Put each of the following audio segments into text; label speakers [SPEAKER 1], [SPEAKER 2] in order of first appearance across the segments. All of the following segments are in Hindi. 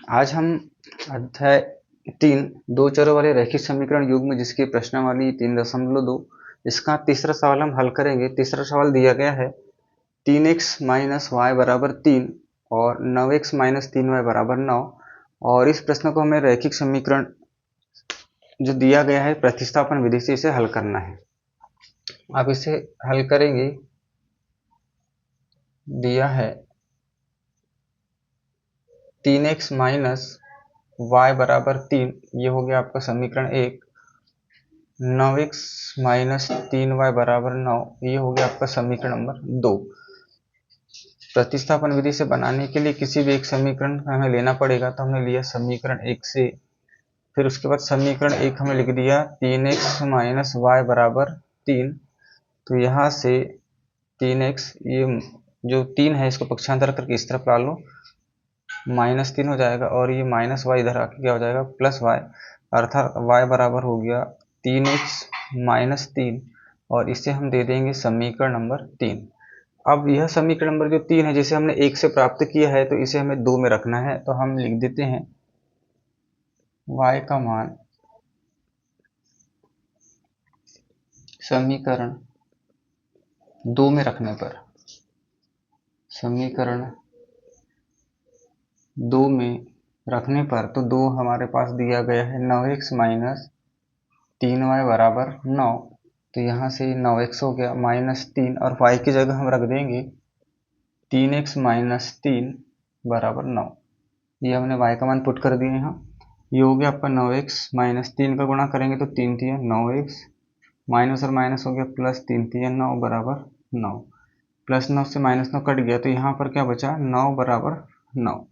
[SPEAKER 1] आज हम अध्याय 3 दो चरों वाले रैखिक समीकरण युग्म जिसकी प्रश्नावली 3.2 इसका तीसरा सवाल हम हल करेंगे। तीसरा सवाल दिया गया है 3x माइनस वाई बराबर 3 और 9x माइनस 3y बराबर 9 और इस प्रश्न को हमें रैखिक समीकरण जो दिया गया है प्रतिस्थापन विधि से इसे हल करना है। आप इसे हल करेंगे, दिया है 3x माइनस वाई बराबर 3, ये हो गया आपका समीकरण 1। 9x माइनस 3y बराबर 9, ये हो गया आपका समीकरण नंबर 2। प्रतिस्थापन विधि से बनाने के लिए किसी भी एक समीकरण हमें लेना पड़ेगा, तो हमने लिया समीकरण 1 से, फिर उसके बाद समीकरण 1 हमने लिख दिया 3x माइनस वाई बराबर 3। तो यहाँ से 3x, ये जो 3 है इसको पक्षांतर करके इस तरफ ला लो, माइनस 3 हो जाएगा और ये माइनस वाई इधर आके क्या हो जाएगा प्लस वाई, अर्थात y बराबर हो गया 3x माइनस 3 और इसे हम दे देंगे समीकरण नंबर 3। अब यह समीकरण नंबर जो 3 है जिसे हमने 1 से प्राप्त किया है, तो इसे हमें 2 में रखना है, तो हम लिख देते हैं y का मान समीकरण 2 में रखने पर, समीकरण 2 में रखने पर तो 2 हमारे पास दिया गया है 9x माइनस 3y बराबर 9, तो यहाँ से 9x हो गया माइनस 3 और y की जगह हम रख देंगे 3x माइनस 3 बराबर 9। ये हमने y का मान पुट कर दिए यहाँ। ये हो गया आपका 9x माइनस 3 का गुणा करेंगे तो 3 3 9x, माइनस और माइनस हो गया प्लस 3 3 9 बराबर 9, प्लस 9 से माइनस 9 कट गया तो यहाँ पर क्या बचा 9 बराबर 9।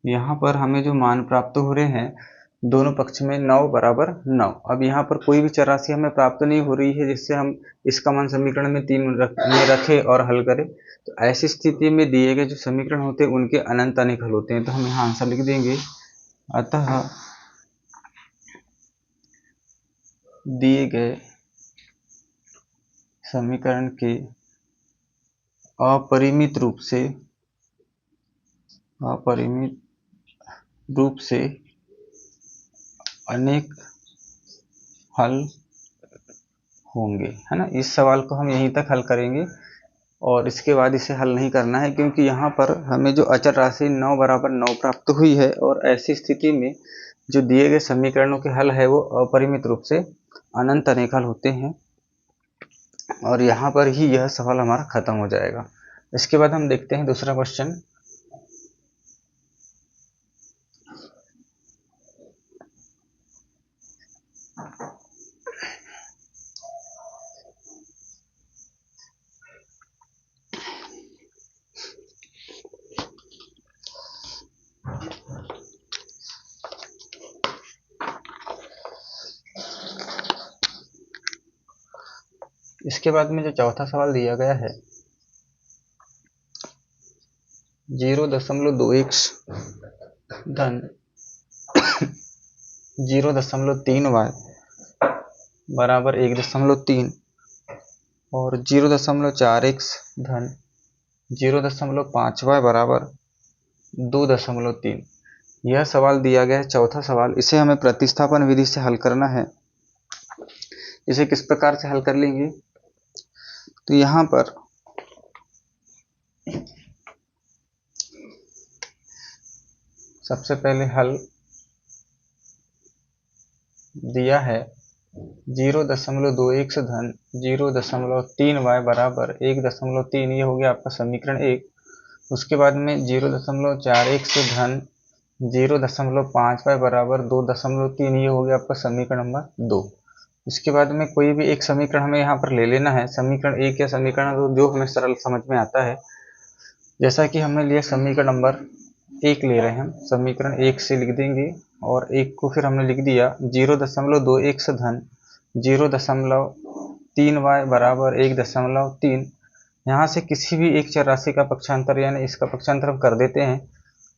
[SPEAKER 1] यहाँ पर हमें जो मान प्राप्त हो रहे हैं दोनों पक्ष में 9 बराबर 9। अब यहाँ पर कोई भी चर राशि हमें प्राप्त नहीं हो रही है जिससे हम इसका मान समीकरण में 3 में रखें और हल करें, तो ऐसी स्थिति में दिए गए जो समीकरण होते हैं उनके अनंत अनेक हल होते हैं, तो हम यहाँ आंसर लिख देंगे। अतः दिए गए समीकरण के अपरिमित रूप से अनेक हल होंगे, है ना। इस सवाल को हम यहीं तक हल करेंगे और इसके बाद इसे हल नहीं करना है, क्योंकि यहाँ पर हमें जो अचर राशि 9 बराबर 9 प्राप्त हुई है और ऐसी स्थिति में जो दिए गए समीकरणों के हल है वो अपरिमित रूप से अनंत अनेक हल होते हैं और यहाँ पर ही यह सवाल हमारा खत्म हो जाएगा। इसके बाद हम देखते हैं दूसरा क्वेश्चन। इसके बाद में जो चौथा सवाल दिया गया है 0.2x धन 0.3y बराबर 1.3 और 0.4x धन 0.5y बराबर 2.3, यह सवाल दिया गया है चौथा सवाल। इसे हमें प्रतिस्थापन विधि से हल करना है। इसे किस प्रकार से हल कर लेंगे, तो यहाँ पर सबसे पहले हल दिया है 0.2x धन 0.3y बराबर 1.3, ये हो गया आपका समीकरण 1। उसके बाद में 0.4x धन 0.5y बराबर 2.3, ये हो गया आपका समीकरण नंबर 2। इसके बाद में कोई भी एक समीकरण हमें यहाँ पर ले लेना है, समीकरण 1 या समीकरण 2 जो हमें सरल समझ में आता है। जैसा कि हमने लिया समीकरण नंबर 1 ले रहे हैं, हम समीकरण 1 से लिख देंगे और 1 को फिर हमने लिख दिया 0.2x धन 0.3y बराबर 1.3। यहाँ से किसी भी एक चर राशि का पक्षांतर यानी इसका पक्षांतर हम कर देते हैं,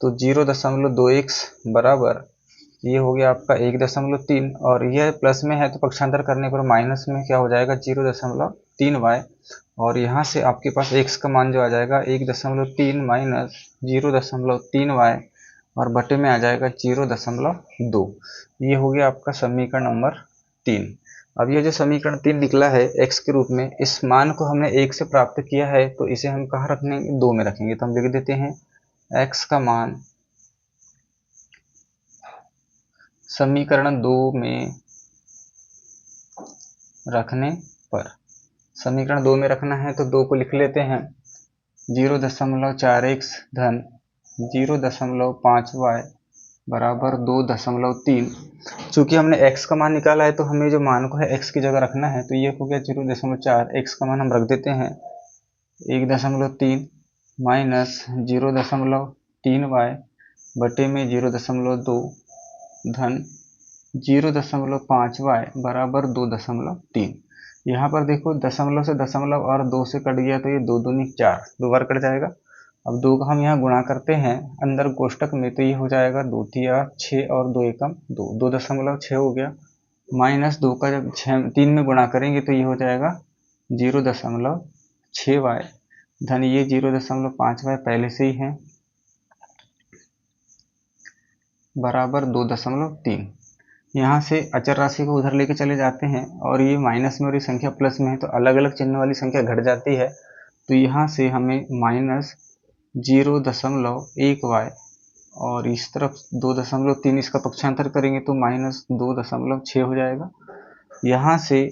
[SPEAKER 1] तो 0.2x बराबर ये हो गया आपका 1.3 और यह प्लस में है तो पक्षांतर करने पर माइनस में क्या हो जाएगा 0.3y और यहाँ से आपके पास x का मान जो आ जाएगा 1.3 माइनस 0.3y और बटे में आ जाएगा 0.2। ये हो गया आपका समीकरण नंबर 3। अब ये जो समीकरण 3 निकला है x के रूप में, इस मान को हमने 1 से प्राप्त किया है, तो इसे हम कहाँ रखेंगे, 2 में रखेंगे। तो हम लिख देते हैं x का मान समीकरण 2 में रखने पर, समीकरण 2 में रखना है तो 2 को लिख लेते हैं 0.4x धन 0.5y बराबर 2.3। चूंकि हमने x का मान निकाला है तो हमें जो मान को है x की जगह रखना है, तो ये हो गया 0.4, x का मान हम रख देते हैं 1.3 माइनस 0.3y बटे में 0.2 धन 0.5y बराबर 2.3। यहाँ पर देखो दशमलव से दशमलव और 2 से कट गया तो ये 2 दूनी 4, 2 बार कट जाएगा। अब 2 का हम यहाँ गुणा करते हैं अंदर कोष्टक में, तो ये हो जाएगा 2 तिया 6 और 2 एकम 2, 2.6 हो गया। माइनस 2 का जब 3 में गुणा करेंगे तो ये हो जाएगा 0.6y धन ये 0.5y पहले से ही है बराबर 2.3। यहाँ से अचर राशि को उधर लेके चले जाते हैं और ये माइनस में और ये संख्या प्लस में है, तो अलग अलग चिन्ह वाली संख्या घट जाती है। तो यहाँ से हमें माइनस 0.1y और इस तरफ 2.3, इसका पक्षांतर करेंगे तो माइनस 2.6 हो जाएगा। यहाँ से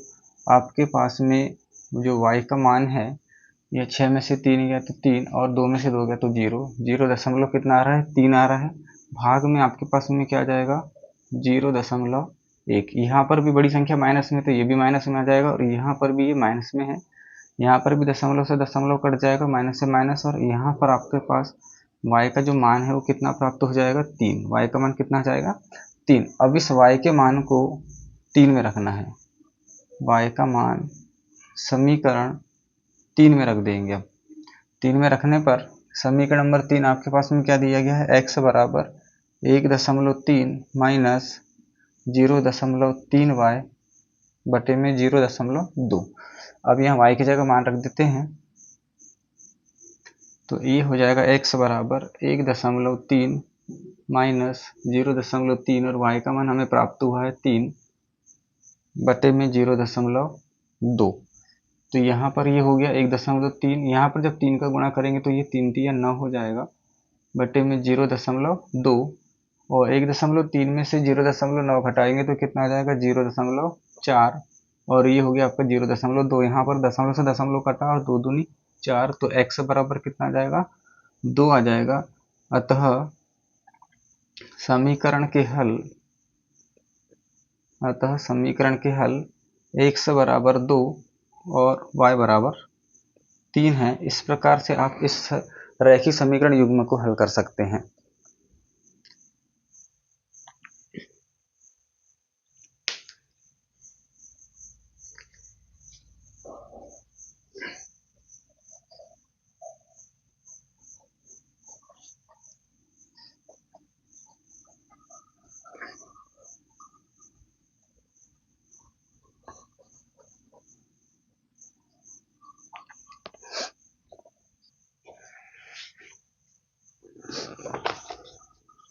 [SPEAKER 1] आपके पास में जो y का मान है, ये 6 में से 3 गया तो 3 और 2 में से 2 गया तो 0, 0 कितना आ रहा है, 3 आ रहा है। भाग में आपके पास में क्या आ जाएगा 0.1। यहाँ पर भी बड़ी संख्या माइनस में, तो ये भी माइनस में आ जाएगा और यहाँ पर भी ये माइनस में है। यहाँ पर भी दशमलव से दशमलव कट जाएगा, माइनस से माइनस, और यहाँ पर आपके पास y का जो मान है वो कितना प्राप्त हो जाएगा 3। y का मान कितना आ जाएगा 3। अब इस y के मान को 3 में रखना है, y का मान समीकरण 3 में रख देंगे। अब 3 में रखने पर समीकरण नंबर 3 आपके पास में क्या दिया गया है, x बराबर 1.3 माइनस 0.3y बटे में 0.2। अब यहाँ y की जगह मान रख देते हैं, तो ये हो जाएगा x बराबर 1.3 माइनस 0.3 और y का मान हमें प्राप्त हुआ है 3 बटे में 0.2। तो यहाँ पर ये हो गया 1.3, यहाँ पर जब 3 का गुणा करेंगे तो ये 3 तिया 9 हो जाएगा बटे में 0.2, और 1.3 में से 0.9 घटाएंगे तो कितना आ जाएगा 0.4, और ये हो गया आपका 0.2। यहाँ पर दशमलव से दशमलव कटा और 2 दूनी 4, तो x बराबर कितना आ जाएगा 2 आ जाएगा। अतः समीकरण के हल x बराबर 2 और y बराबर 3 है। इस प्रकार से आप इस रैखिक समीकरण युग्म को हल कर सकते हैं।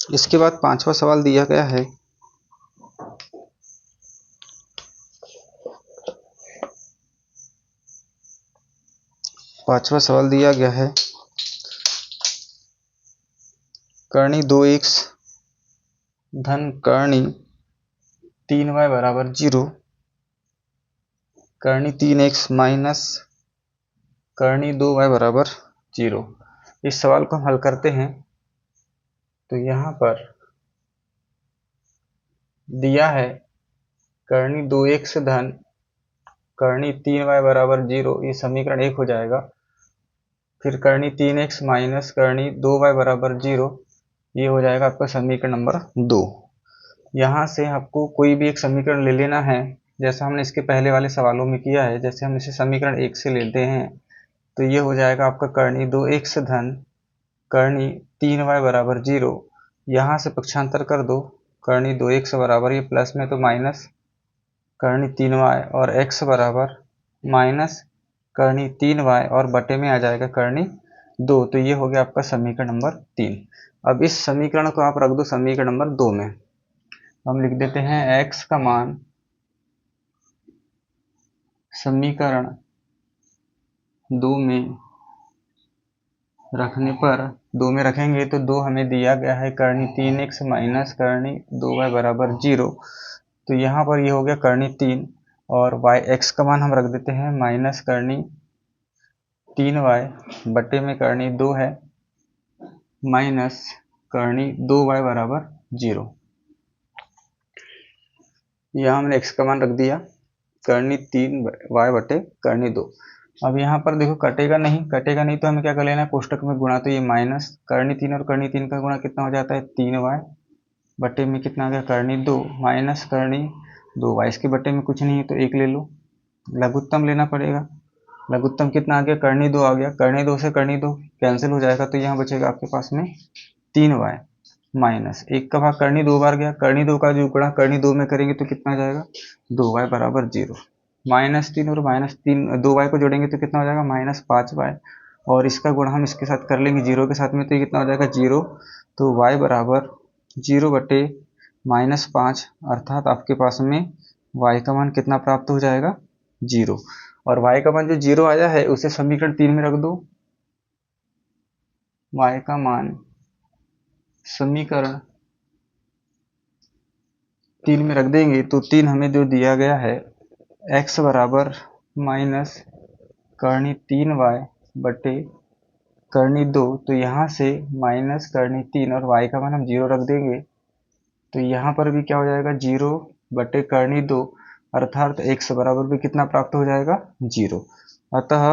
[SPEAKER 1] इसके बाद 5वां सवाल दिया गया है, कर्णी 2x धन कर्णी 3y बराबर 0, Karni 3x minus Karni 2y बराबर 0। इस सवाल को हम हल करते हैं तो यहाँ पर दिया है कर्णी 2x धन कर्णी 3y बराबर 0, ये समीकरण 1 हो जाएगा। फिर Karni 3x minus Karni 2y बराबर 0, ये हो जाएगा आपका समीकरण नंबर 2। यहाँ से आपको कोई भी एक समीकरण ले लेना है, जैसा हमने इसके पहले वाले सवालों में किया है। जैसे हम इसे समीकरण 1 से लेते हैं तो ये हो जाएगा आपका कर्णी 2x धन कर्णी 3y बराबर 0, यहाँ से पक्षांतर कर दो, कर्णी 2x बराबर, ये प्लस में तो माइनस कर्णी 3y, और x बराबर माइनस कर्णी 3y और बटे में आ जाएगा कर्णी 2, तो ये हो गया आपका समीकरण नंबर 3। अब इस समीकरण को आप रख दो समीकरण नंबर 2 में। हम लिख देते हैं x का मान समीकरण 2 में रखने पर, 2 में रखेंगे तो 2 हमें दिया गया है करनी 3x माइनस करनी 2y बराबर 0। तो यहाँ पर ये हो गया करनी 3 और x का मान हम रख देते हैं माइनस करनी 3y बटे में करनी 2 है माइनस करनी 2y बराबर 0। यहाँ हमने x का मान रख दिया करनी 3y बटे करनी 2। अब यहाँ पर देखो कटेगा नहीं तो हमें क्या कर लेना है, कोष्टक में गुणा, तो ये माइनस करनी 3 और करनी 3 का गुणा कितना हो जाता है 3y बटे में कितना आ गया करनी 2 माइनस करनी 2y, इसके बटे में कुछ नहीं है तो 1 ले लो, लघुत्तम लेना पड़ेगा। लघुत्तम कितना आ गया करनी 2 आ गया, करनी 2 से करनी 2 कैंसिल हो जाएगा तो यहाँ बचेगा आपके पास में 3y माइनस 1 का भाग करनी 2 बार गया, करनी 2 का जो गुणा करनी 2 में करेंगे तो कितना आ जाएगा 2y बराबर 0। -3 और -3 2y को जोड़ेंगे तो कितना हो जाएगा -5y, और इसका गुणा हम इसके साथ कर लेंगे 0 के साथ में तो ये कितना हो जाएगा 0। तो y बराबर 0 बटे -5, अर्थात आपके पास में y का मान कितना प्राप्त हो जाएगा 0। और y का मान जो 0 आया है उसे समीकरण 3 में रख दो। y का मान समीकरण 3 में रख देंगे तो 3 हमें जो दिया गया है x बराबर माइनस करनी 3y बटे करनी 2, तो यहाँ से माइनस करनी 3 और y का मान हम 0 रख देंगे तो यहाँ पर भी क्या हो जाएगा 0 बटे करनी 2, अर्थात x बराबर भी कितना प्राप्त हो जाएगा 0। अतः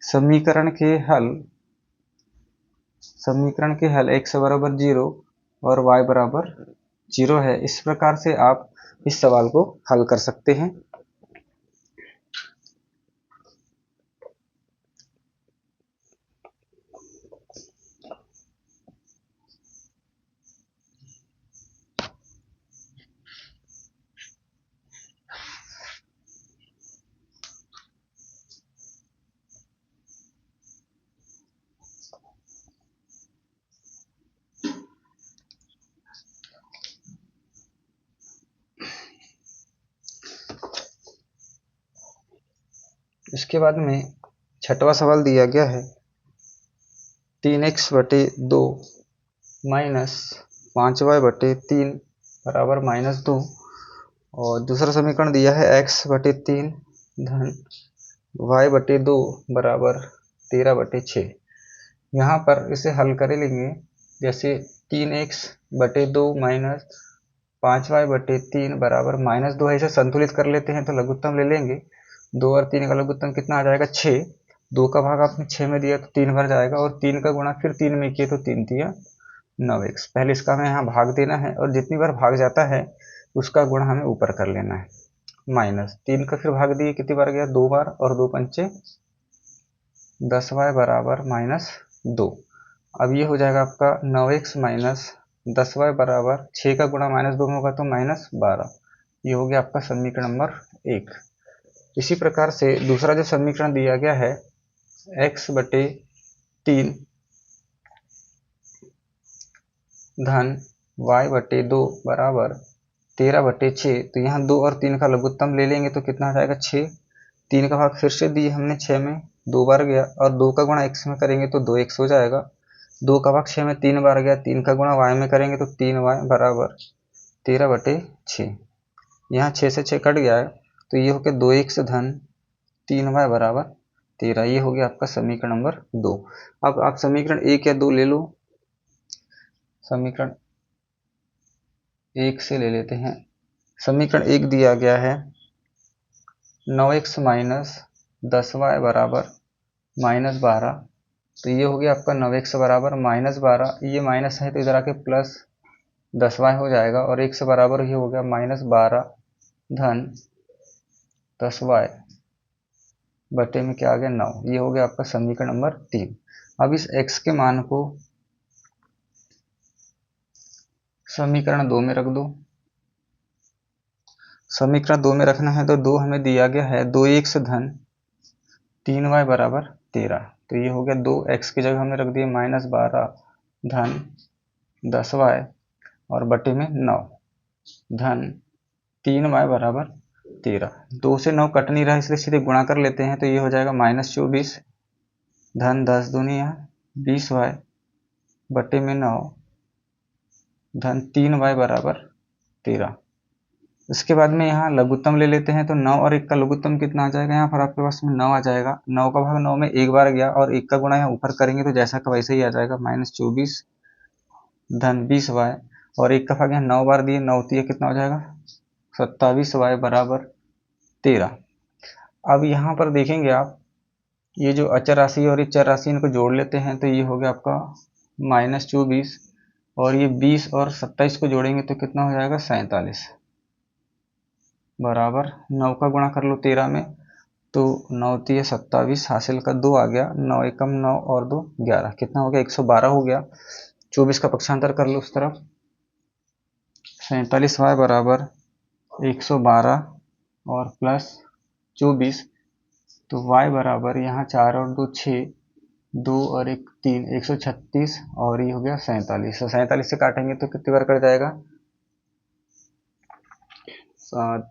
[SPEAKER 1] समीकरण के हल x बराबर 0 और y बराबर 0 है। इस प्रकार से आप इस सवाल को हल कर सकते हैं। इसके बाद में छठवां सवाल दिया गया है 3x बटे 2 माइनस 5y बटे 3 बराबर -2, और दूसरा समीकरण दिया है x बटे 3 धन y बटे 2 बराबर 13 बटे 6। यहाँ पर इसे हल कर लेंगे, जैसे 3x बटे 2 माइनस 5y बटे 3 बराबर -2 है, इसे संतुलित कर लेते हैं तो लघुत्तम ले लेंगे। 2 और 3 का लघुत्तम कितना आ जाएगा 6, 2 का भाग आपने 6 में दिया तो 3 बार जाएगा, और 3 का गुणा फिर 3 में किए तो 3 तिया 9x। पहले इसका हमें यहाँ भाग देना है और जितनी बार भाग जाता है उसका गुणा हमें ऊपर कर लेना है। माइनस 3 का फिर भाग दिए कितनी बार गया 2 बार, और 2 पंचे 10y बराबर -2। अब ये हो जाएगा आपका 9x माइनस 10y बराबर 6 का गुणा -2 में होगा तो -12। ये हो गया आपका समीकरण नंबर 1। इसी प्रकार से दूसरा जो समीकरण दिया गया है x बटे 3 धन y बटे 2 बराबर 13 बटे 6, तो यहाँ 2 और 3 का लघुत्तम ले लेंगे तो कितना आ जाएगा 6। 3 का भाग फिर से दिए हमने 6 में 2 बार गया, और 2 का गुणा x में करेंगे तो 2x हो जाएगा। 2 का भाग 6 में 3 बार गया, 3 का गुणा y में करेंगे तो 3y बराबर 13 बटे 6। यहाँ 6 से 6 कट गया है तो ये हो गया 2x धन 3y बराबर 13। ये हो गया आपका समीकरण नंबर 2। अब आप समीकरण 1 या 2 ले लो। समीकरण 1 से ले लेते हैं। समीकरण 1 दिया गया है 9x माइनस 10y बराबर -12, तो ये हो गया आपका 9x बराबर -12, ये माइनस है तो इधर आके प्लस 10y हो जाएगा, और 1 से बराबर ही हो गया -12 धन 10y बटे में क्या आ गया 9। ये हो गया आपका समीकरण नंबर 3। अब इस x के मान को समीकरण 2 में रख दो। समीकरण 2 में रखना है तो 2 हमें दिया गया है 2x धन 3y बराबर 13। तो ये हो गया 2x की जगह हमने रख दिया -12 धन 10y और बटे में 9 धन 3y बराबर 13। 2 से 9 कट नहीं रहा इसलिए सीधे गुणा कर लेते हैं, तो ये हो जाएगा -24 धन 10 दूनी 20y बटे में 9 धन 3y बराबर 13। इसके बाद में यहाँ लघुत्तम ले लेते हैं, तो 9 और 1 का लघुत्तम कितना आ जाएगा, यहाँ पर आपके पास में 9 आ जाएगा। 9 का भाग 9 में एक बार गया और 1 का गुणा यहाँ ऊपर करेंगे तो जैसा का वैसे ही आ जाएगा -24 धन 20y और 1 का भाग यहाँ 9 बार दिए, 9 तिया कितना हो जाएगा 27y बराबर 13। अब यहाँ पर देखेंगे आप, ये जो अचर राशि और ये चर राशि इनको जोड़ लेते हैं, तो ये हो गया आपका -24 और ये 20 और 27 को जोड़ेंगे तो कितना हो जाएगा 47 बराबर 9 का गुणा कर लो 13 में, तो 9 तिया 27 हासिल का 2 आ गया, 9 एकम 9 और 2 11, कितना हो गया 112 हो गया। 24 का पक्षांतर कर लो उस तरफ, 47y बराबर 112 और प्लस 24, तो y बराबर यहाँ 4 और 2 6, 2 और 1 3, 136 और ये हो गया 47। तो 47 से काटेंगे तो कितनी बार कट जाएगा 7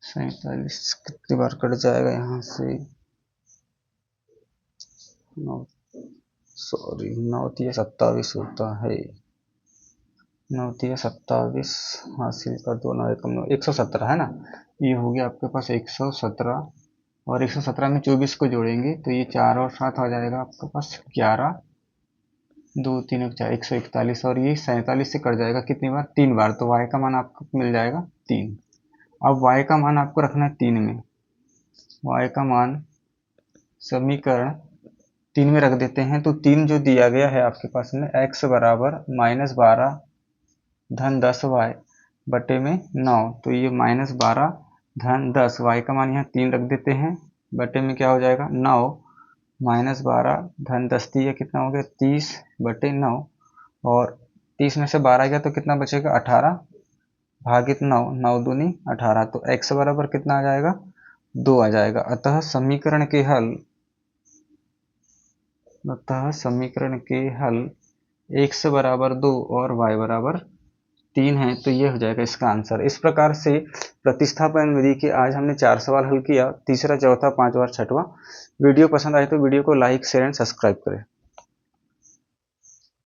[SPEAKER 1] 47 कितनी बार कट जाएगा यहाँ से 9 सॉरी 9 तिया 27 होता है, 9 तिया 27 हासिल का 2 9 एकम 9 117 है ना। ये हो गया आपके पास 117 और 117 में 24 को जोड़ेंगे तो ये 4 और 7 आ जाएगा आपके पास 11, 2 3 1 4 141 और ये 47 से कट जाएगा कितनी बार 3 बार, तो y का मान आपको मिल जाएगा 3। अब y का मान आपको रखना है 3 में, y का मान समीकरण 3 में रख देते हैं, तो 3 जो दिया गया है आपके पास में x बराबर -12 धन 10y बटे में 9, तो ये -12 धन 10 y का मान यहाँ 3 रख देते हैं बटे में क्या हो जाएगा 9 -12 धन 10 दिया कितना हो गया 30 बटे 9 और 30 में से 12 गया तो कितना बचेगा 18 भागित 9, 9 दूनी 18, तो x बराबर कितना आ जाएगा 2 आ जाएगा। अतः समीकरण के हल x बराबर 2 और y बराबर 3 है, तो ये हो जाएगा इसका आंसर। इस प्रकार से प्रतिस्थापन विधि के आज हमने 4 सवाल हल किया, तीसरा चौथा पांचवा और छठवां। वीडियो पसंद आए तो वीडियो को लाइक शेयर एंड सब्सक्राइब करें।